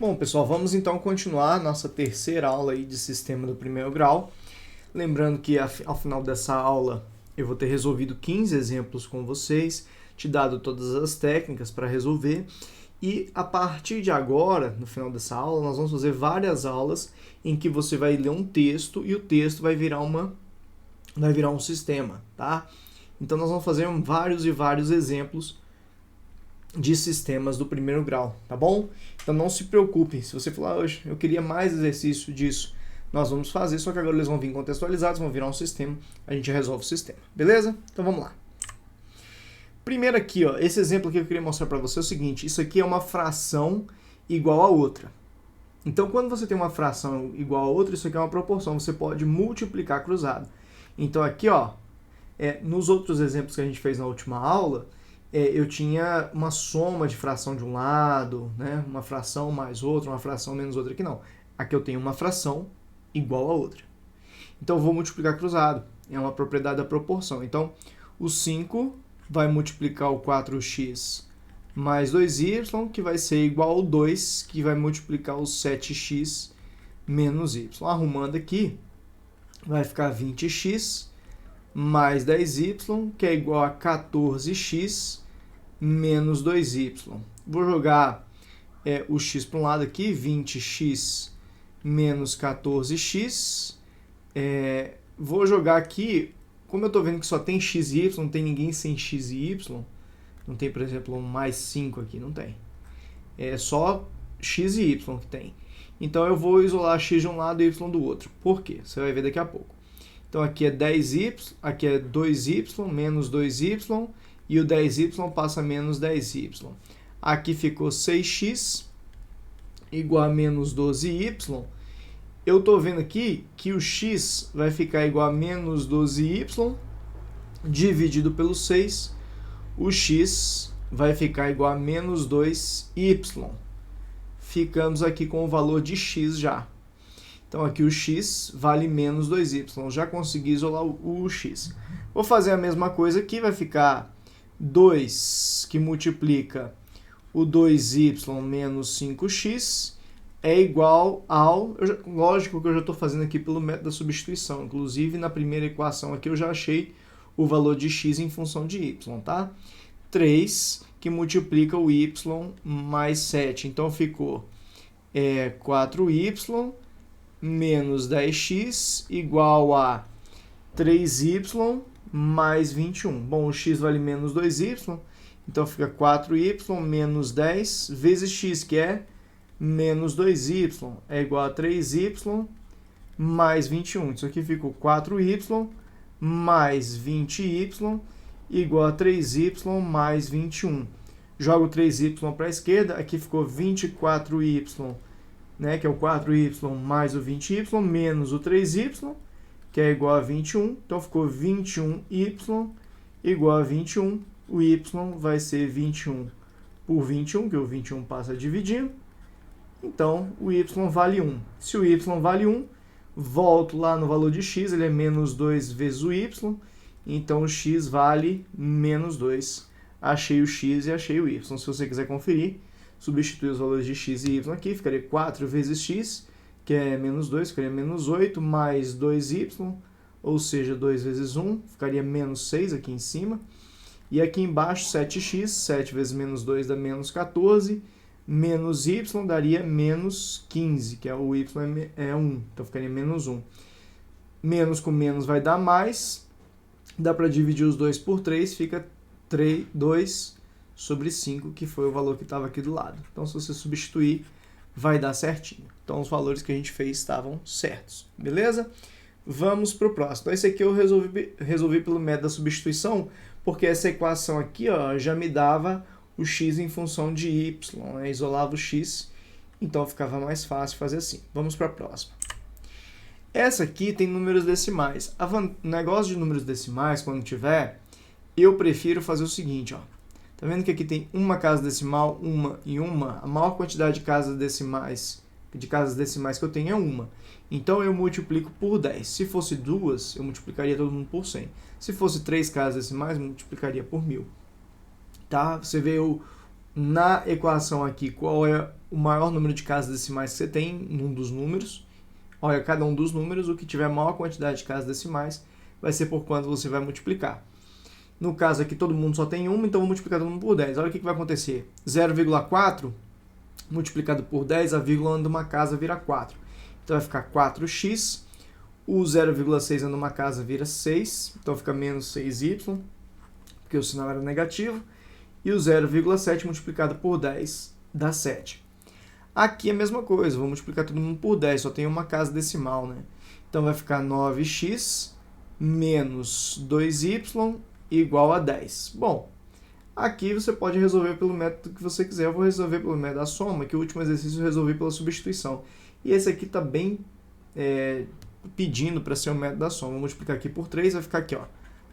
Bom, pessoal, vamos então continuar nossa terceira aula aí de sistema do primeiro grau. Lembrando que ao final dessa aula eu vou ter resolvido 15 exemplos com vocês, te dado todas as técnicas para resolver. E a partir de agora, no final dessa aula, nós vamos fazer várias aulas em que você vai ler um texto e o texto vai virar um sistema, tá? Então nós vamos fazer vários e vários exemplos de sistemas do primeiro grau, tá bom? Então não se preocupe, se você falar hoje, eu queria mais exercício disso, nós vamos fazer, só que agora eles vão vir contextualizados, vão virar um sistema, a gente resolve o sistema, beleza? Então vamos lá. Primeiro aqui, ó, esse exemplo aqui que eu queria mostrar para você é o seguinte, isso aqui é uma fração igual a outra. Então quando você tem uma fração igual a outra, isso aqui é uma proporção, você pode multiplicar cruzado. Então aqui, ó, nos outros exemplos que a gente fez na última aula, eu tinha uma soma de fração de um lado, né? Uma fração mais outra, uma fração menos outra. Aqui não. Aqui eu tenho uma fração igual a outra. Então eu vou multiplicar cruzado. É uma propriedade da proporção. Então o 5 vai multiplicar o 4x mais 2y, que vai ser igual ao 2, que vai multiplicar o 7x menos y. Arrumando aqui, vai ficar 20x mais 10y, que é igual a 14x menos 2y. Vou jogar o x para um lado aqui, 20x menos 14x. Vou jogar aqui, como eu estou vendo que só tem x e y, não tem ninguém sem x e y, não tem, por exemplo, um mais 5 aqui, não tem. É só x e y que tem. Então eu vou isolar x de um lado e y do outro. Por quê? Você vai ver daqui a pouco. Então aqui é 10y, aqui é 2y menos 2y, e o 10y passa a menos 10y. Aqui ficou 6x igual a menos 12y. Eu estou vendo aqui que o x vai ficar igual a menos 12y dividido pelo 6. O x vai ficar igual a menos 2y. Ficamos aqui com o valor de x já. Então aqui o x vale menos 2y. Já consegui isolar o x. Vou fazer a mesma coisa aqui, vai ficar 2 que multiplica o 2y menos 5x é igual ao... lógico que eu já estou fazendo aqui pelo método da substituição. Inclusive, na primeira equação aqui eu já achei o valor de x em função de y, tá? 3 que multiplica o y mais 7. Então ficou 4y menos 10x igual a 3y mais 21. Bom, o x vale menos 2y, então fica 4y menos 10 vezes x, que é menos 2y, é igual a 3y mais 21. Isso aqui ficou 4y mais 20y igual a 3y mais 21. Jogo 3y para a esquerda, aqui ficou 24y, né, que é o 4y mais o 20y, menos o 3y, que é igual a 21. Então, ficou 21y igual a 21. O y vai ser 21 por 21, que o 21 passa dividindo. Então, o y vale 1. Se o y vale 1, volto lá no valor de x, ele é menos 2 vezes o y. Então, o x vale menos 2. Achei o x e achei o y. Se você quiser conferir, substituir os valores de x e y aqui, ficaria 4 vezes x, que é menos 2, ficaria menos 8, mais 2y, ou seja, 2 vezes 1, ficaria menos 6 aqui em cima. E aqui embaixo, 7x, 7 vezes menos 2 dá menos 14, menos y daria menos 15, que é o y é 1, então ficaria menos 1. Menos com menos vai dar mais, dá para dividir os 2 por 3, fica 2 sobre 5, que foi o valor que estava aqui do lado. Então, se você substituir, vai dar certinho. Então, os valores que a gente fez estavam certos, beleza? Vamos para o próximo. Então, esse aqui eu resolvi pelo método da substituição, porque essa equação aqui, ó, já me dava o x em função de y, né? Isolava o x, então ficava mais fácil fazer assim. Vamos para a próxima. Essa aqui tem números decimais. O negócio de números decimais, quando tiver, eu prefiro fazer o seguinte, ó. Tá vendo que aqui tem uma casa decimal, uma e uma? A maior quantidade de casas decimais que eu tenho é uma. Então, eu multiplico por 10. Se fosse 2, eu multiplicaria todo mundo por 100. Se fosse 3 casas decimais, eu multiplicaria por 1000. Tá? Você vê na equação aqui qual é o maior número de casas decimais que você tem num dos números. Olha, cada um dos números, o que tiver maior quantidade de casas decimais vai ser por quanto você vai multiplicar. No caso aqui todo mundo só tem uma, então vou multiplicar todo mundo por 10. Olha o que vai acontecer. 0,4 multiplicado por 10, a vírgula anda uma casa vira 4. Então vai ficar 4x. O 0,6 anda uma casa vira 6, então fica menos 6y, porque o sinal era negativo. E o 0,7 multiplicado por 10 dá 7. Aqui é a mesma coisa, vou multiplicar todo mundo por 10, só tem uma casa decimal, né? Então vai ficar 9x menos 2y igual a 10. Bom, aqui você pode resolver pelo método que você quiser. Eu vou resolver pelo método da soma, que o último exercício eu resolvi pela substituição. E esse aqui está bem pedindo para ser o método da soma. Vou multiplicar aqui por 3, vai ficar aqui, ó.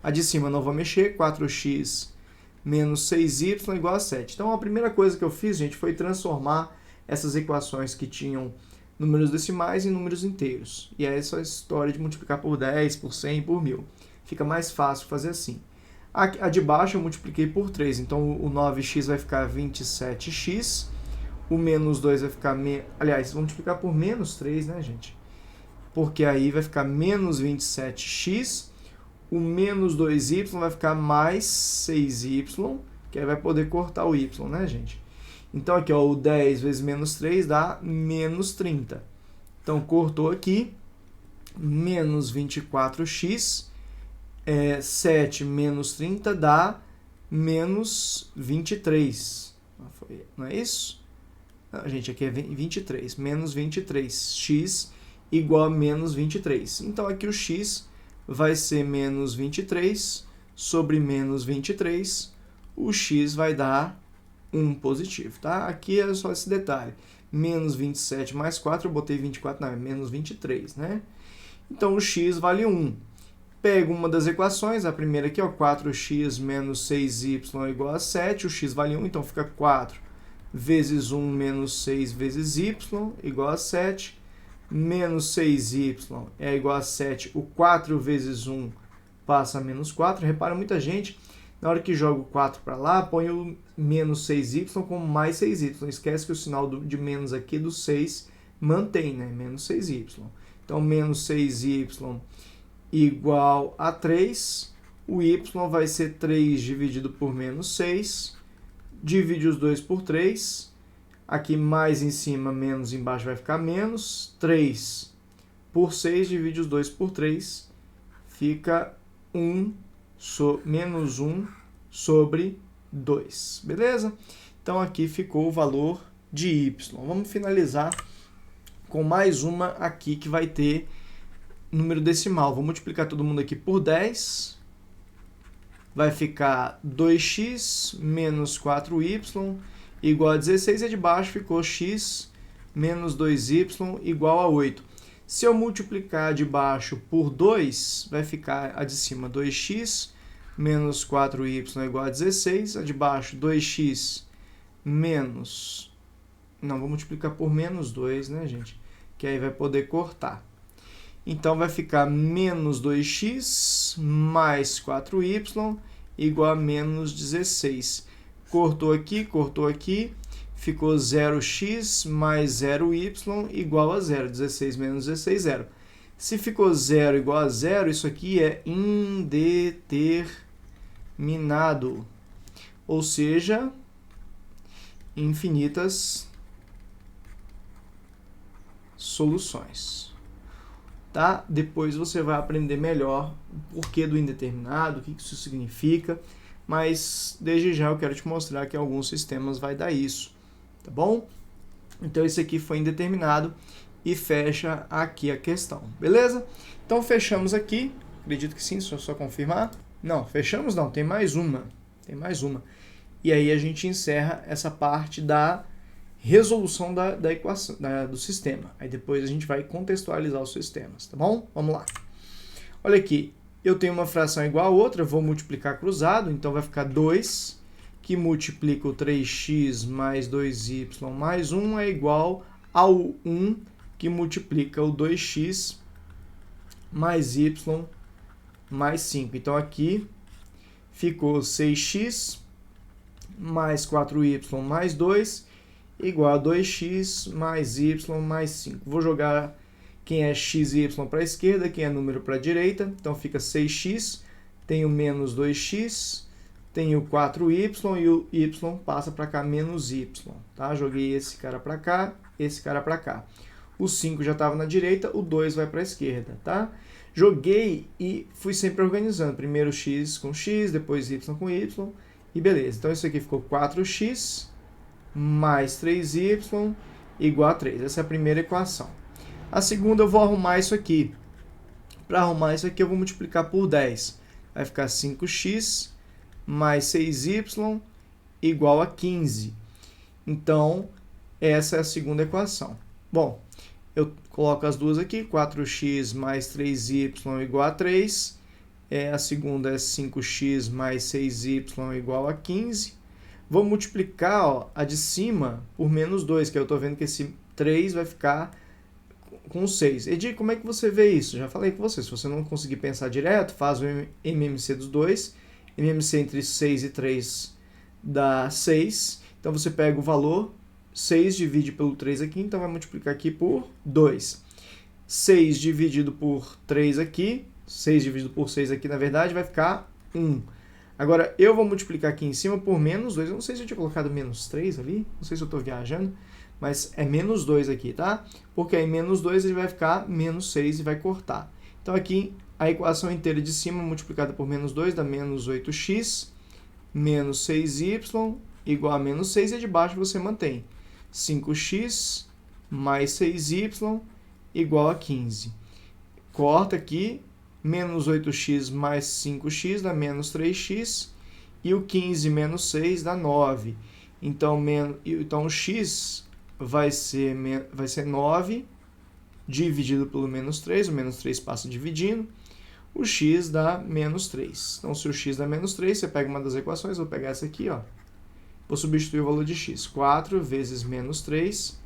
A de cima não vou mexer, 4x menos 6y igual a 7. Então a primeira coisa que eu fiz, gente, foi transformar essas equações que tinham números decimais em números inteiros. E é essa história de multiplicar por 10, por 100, por 1000. Fica mais fácil fazer assim. A de baixo eu multipliquei por 3, então o 9x vai ficar 27x, o menos 2 vai ficar... Aliás, vou multiplicar por menos 3, né, gente? Porque aí vai ficar menos 27x, o menos 2y vai ficar mais 6y, que aí vai poder cortar o y, né, gente? Então aqui, ó, o 10 vezes menos 3 dá menos 30. Então cortou aqui, menos 24x, 7 menos 30 dá menos 23. Não é isso? Não, gente, aqui é 23. Menos 23x igual a menos 23. Então aqui o x vai ser menos 23 sobre menos 23. O x vai dar 1 positivo, tá? Aqui é só esse detalhe. Menos 27 mais 4, eu botei 24, não, é menos 23, né? Então o x vale 1. Pego uma das equações, a primeira aqui, ó, 4x menos 6y igual a 7, o x vale 1, então fica 4 vezes 1 menos 6 vezes y igual a 7, menos 6y é igual a 7, o 4 vezes 1 passa a menos 4. Repara, muita gente, na hora que joga o 4 para lá, põe o menos 6y como mais 6y. Esquece que o sinal de menos aqui do 6 mantém, né? Menos 6y. Então, menos 6y igual a 3. O y vai ser 3 dividido por menos 6. Divide os dois por 3. Aqui mais em cima, menos embaixo vai ficar menos. 3 por 6, divide os dois por 3. Fica menos 1 sobre 2. Beleza? Então aqui ficou o valor de y. Vamos finalizar com mais uma aqui que vai ter número decimal. Vou multiplicar todo mundo aqui por 10. Vai ficar 2x menos 4y igual a 16. E a de baixo ficou x menos 2y igual a 8. Se eu multiplicar a de baixo por 2, vai ficar a de cima 2x menos 4y igual a 16. A de baixo 2x menos... Não, vou multiplicar por menos 2, né, gente? Que aí vai poder cortar. Então, vai ficar menos 2x mais 4y igual a menos 16. Cortou aqui, ficou 0x mais 0y igual a 0. 16 menos 16, 0. Se ficou 0 igual a 0, isso aqui é indeterminado. Ou seja, infinitas soluções. Tá? Depois você vai aprender melhor o porquê do indeterminado, o que isso significa, mas desde já eu quero te mostrar que em alguns sistemas vai dar isso, tá bom? Então esse aqui foi indeterminado e fecha aqui a questão, beleza? Então fechamos aqui, acredito que sim, só confirmar. Não, fechamos não, tem mais uma. E aí a gente encerra essa parte da resolução da equação, do sistema. Aí depois a gente vai contextualizar os sistemas, tá bom? Vamos lá. Olha aqui, eu tenho uma fração igual a outra, vou multiplicar cruzado, então vai ficar 2, que multiplica o 3x mais 2y mais 1 é igual ao 1, que multiplica o 2x mais y mais 5. Então aqui ficou 6x mais 4y mais 2 igual a 2x mais y mais 5. Vou jogar quem é x e y para a esquerda, quem é número para a direita. Então fica 6x, tenho menos 2x, tenho 4y e o y passa para cá, menos y. Tá? Joguei esse cara para cá, esse cara para cá. O 5 já estava na direita, o 2 vai para a esquerda. Tá? Joguei e fui sempre organizando. Primeiro x com x, depois y com y, e beleza. Então isso aqui ficou 4x mais 3y igual a 3. Essa é a primeira equação. A segunda eu vou arrumar isso aqui. Para arrumar isso aqui eu vou multiplicar por 10. Vai ficar 5x mais 6y igual a 15. Então, essa é a segunda equação. Bom, eu coloco as duas aqui. 4x mais 3y igual a 3. A segunda é 5x mais 6y igual a 15. Vou multiplicar, ó, a de cima por menos 2, que eu estou vendo que esse 3 vai ficar com 6. Edi, como é que você vê isso? Já falei com você, se você não conseguir pensar direto, faz o MMC dos dois. MMC entre 6 e 3 dá 6. Então você pega o valor, 6 divide pelo 3 aqui, então vai multiplicar aqui por 2. 6 dividido por 3 aqui, 6 dividido por 6 aqui, na verdade, vai ficar 1. Agora, eu vou multiplicar aqui em cima por menos 2. Eu não sei se eu tinha colocado menos 3 ali. Não sei se eu estou viajando. Mas é menos 2 aqui, tá? Porque aí menos 2 ele vai ficar menos 6 e vai cortar. Então aqui a equação inteira de cima multiplicada por menos 2 dá menos 8x menos 6y igual a menos 6. E a de baixo você mantém 5x mais 6y igual a 15. Corta aqui. Menos 8x mais 5x dá menos 3x. E o 15 menos 6 dá 9. Então o x vai ser 9 dividido pelo menos 3. O menos 3 passa dividindo. O x dá menos 3. Então, se o x dá menos 3, você pega uma das equações. Vou pegar essa aqui, ó. Vou substituir o valor de x. 4 vezes menos 3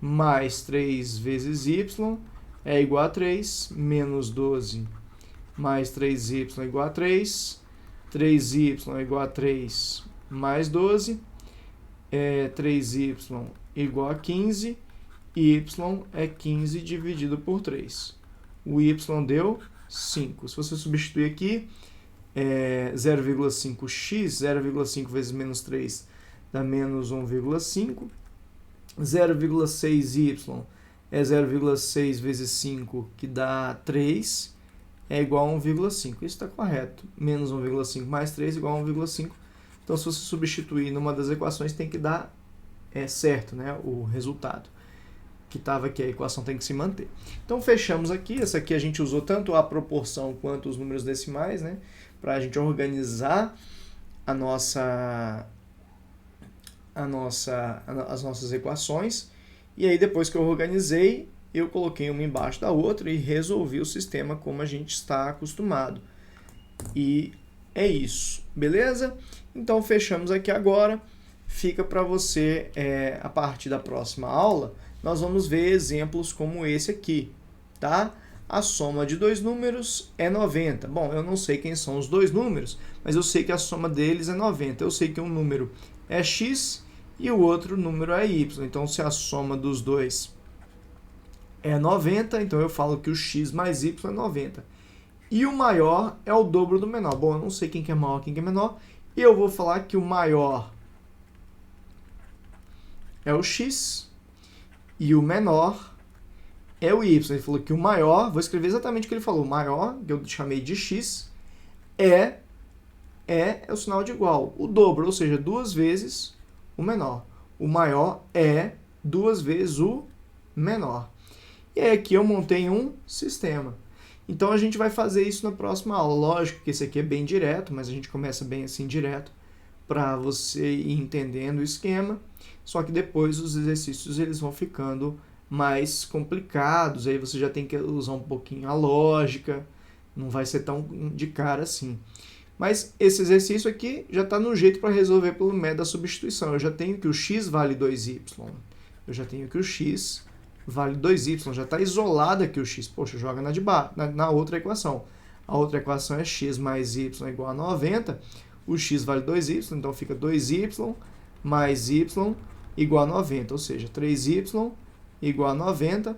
mais 3 vezes y é igual a 3. Menos 12 mais 3y igual a 3, 3y igual a 3 mais 12, 3y igual a 15, y é 15 dividido por 3. O y deu 5. Se você substituir aqui, 0,5x, 0,5 vezes menos 3 dá menos 1,5, 0,6y é 0,6 vezes 5, que dá 3, é igual a 1,5. Isso está correto. Menos 1,5 mais 3 igual a 1,5. Então, se você substituir numa das equações, tem que dar certo, né, o resultado. Que estava aqui, a equação tem que se manter. Então, fechamos aqui. Essa aqui a gente usou tanto a proporção quanto os números decimais, né, para a gente organizar as nossas equações. E aí, depois que eu organizei, eu coloquei uma embaixo da outra e resolvi o sistema como a gente está acostumado. E é isso, beleza? Então, fechamos aqui agora. Fica para você, a partir da próxima aula, nós vamos ver exemplos como esse aqui, tá? A soma de dois números é 90. Bom, eu não sei quem são os dois números, mas eu sei que a soma deles é 90. Eu sei que um número é x e o outro número é y. Então, se a soma dos dois é 90, então eu falo que o x mais y é 90. E o maior é o dobro do menor. Bom, eu não sei quem que é maior, quem que é menor. E eu vou falar que o maior é o x e o menor é o y. Ele falou que o maior, vou escrever exatamente o que ele falou. O maior, que eu chamei de x, é o sinal de igual. O dobro, ou seja, 2 vezes o menor. O maior é 2 vezes o menor. E aí aqui eu montei um sistema. Então a gente vai fazer isso na próxima aula. Lógico que esse aqui é bem direto, mas a gente começa bem assim direto para você ir entendendo o esquema. Só que depois os exercícios eles vão ficando mais complicados. Aí você já tem que usar um pouquinho a lógica. Não vai ser tão de cara assim. Mas esse exercício aqui já está no jeito para resolver pelo método da substituição. Eu já tenho que o x vale 2y. Eu já tenho que o x vale 2y. Já está isolado aqui o x. Poxa, joga na outra equação. A outra equação é x mais y igual a 90. o x vale 2y, então fica 2y mais y igual a 90, ou seja, 3y igual a 90,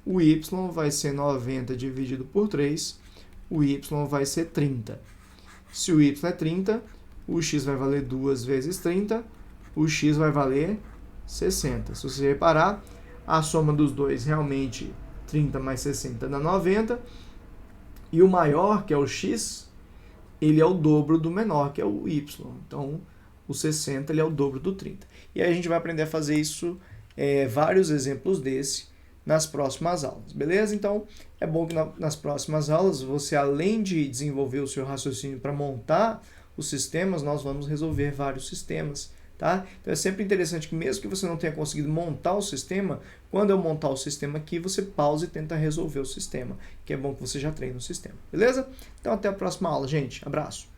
o y vai ser 90 dividido por 3, o y vai ser 30. Se o y é 30, o x vai valer 2 vezes 30, o x vai valer 60. Se você reparar, a soma dos dois realmente 30 mais 60 dá 90, e o maior, que é o x, ele é o dobro do menor, que é o y. Então, o 60 ele é o dobro do 30. E aí a gente vai aprender a fazer isso, vários exemplos desse, nas próximas aulas, beleza? Então, é bom que nas próximas aulas, você, além de desenvolver o seu raciocínio para montar os sistemas, nós vamos resolver vários sistemas, tá? Então, é sempre interessante que, mesmo que você não tenha conseguido montar o sistema, quando eu montar o sistema aqui, você pausa e tenta resolver o sistema, que é bom que você já treine o sistema, beleza? Então, até a próxima aula, gente. Abraço!